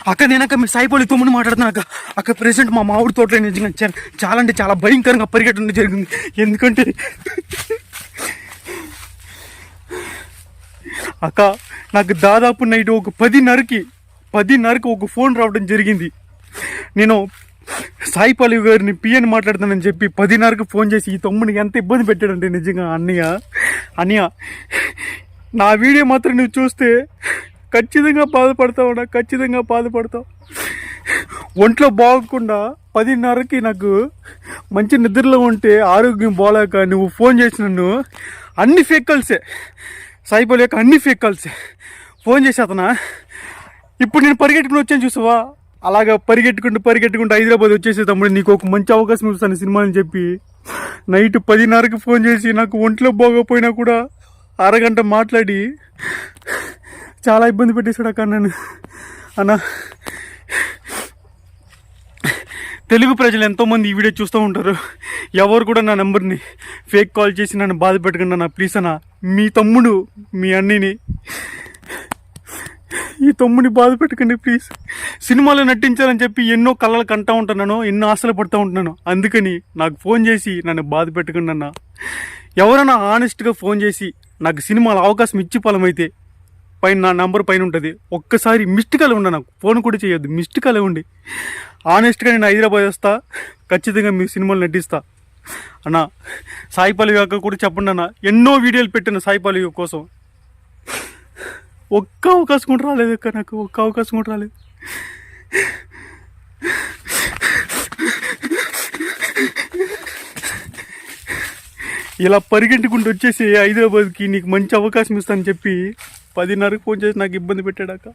అక్క నేనక్క మీ సాయిపల్లి తమ్ముని మాట్లాడుతున్నా అక్క. అక్క ప్రెసెంట్ మా మామిడి తోటలో నిజంగా చాలా అంటే చాలా భయంకరంగా పరిగెట్టడం జరిగింది. ఎందుకంటే అక్క నాకు దాదాపు నైట్ ఒక 10:30కి ఒక ఫోన్ రావడం జరిగింది. నేను సాయిపల్లి గారిని పిఎన్ మాట్లాడుతానని చెప్పి 10:30కి ఫోన్ చేసి ఈ తమ్ముడికి ఎంత ఇబ్బంది పెట్టాడంటే నిజంగా అన్నయ్య నా వీడియో మాత్రం నువ్వు చూస్తే ఖచ్చితంగా బాధపడతావు. ఒంట్లో బాగకుండా 10:30కి నాకు మంచి నిద్రలో ఉంటే ఆరోగ్యం బాగాలేక నువ్వు ఫోన్ చేసి నన్ను అన్ని ఫేక్ కాల్సే సాయిపల్లి యొక్క అన్ని ఫేక్ కాల్సే ఫోన్ చేసి అతనా ఇప్పుడు నేను పరిగెట్టుకుని వచ్చాను చూసావా, అలాగా పరిగెట్టుకుంటూ హైదరాబాద్ వచ్చేసే తమ్ముడు నీకు ఒక మంచి అవకాశం ఇస్తాను సినిమా అని చెప్పి నైట్ 10:30కి ఫోన్ చేసి నాకు ఒంట్లో బాగోపోయినా కూడా అరగంట మాట్లాడి చాలా ఇబ్బంది పెట్టేశాడు అక్క నన్ను. అన్న తెలుగు ప్రజలు ఎంతోమంది ఈ వీడియో చూస్తూ ఉంటారు. ఎవరు కూడా నా నెంబర్ని ఫేక్ కాల్ చేసి నన్ను బాధ పెట్టకుండా అన్న ప్లీజ్ అన్న, మీ తమ్ముడు మీ అన్నని ఈ తమ్ముడిని బాధ పెట్టకండి ప్లీజ్. సినిమాలో నటించాలని చెప్పి ఎన్నో కళలు కంటూ ఉంటున్నాను, ఎన్నో ఆశలు పడుతూ ఉంటున్నాను. అందుకని నాకు ఫోన్ చేసి నన్ను బాధ పెట్టకండి అన్న. ఎవరైనా ఆనెస్ట్గా ఫోన్ చేసి నాకు సినిమాలో అవకాశం ఇచ్చి ఫలమైతే పైన నా నంబర్ పైన ఉంటుంది, ఒక్కసారి మిస్డ్ కాల్ ఉండ, నాకు ఫోన్ కూడా చేయొద్దు, మిస్డ్ కాల్ ఉండి ఆనెస్ట్గా నేను హైదరాబాద్ వస్తా, ఖచ్చితంగా మీ సినిమాలు నటిస్తా అన్న. సాయిపల్లి గారు కూడా చెప్పండి అన్న, ఎన్నో వీడియోలు పెట్టాను సాయిపల్లి కోసం, ఒక్క అవకాశం కూడా రాలేదు అక్క, నాకు ఒక్క అవకాశం కూడా రాలేదు. ఇలా పరిగెట్టుకుంటూ వచ్చేసి హైదరాబాద్కి నీకు మంచి అవకాశం ఇస్తానని చెప్పి 10:30కి ఫోన్ చేసి నాకు ఇబ్బంది పెట్టాడాక.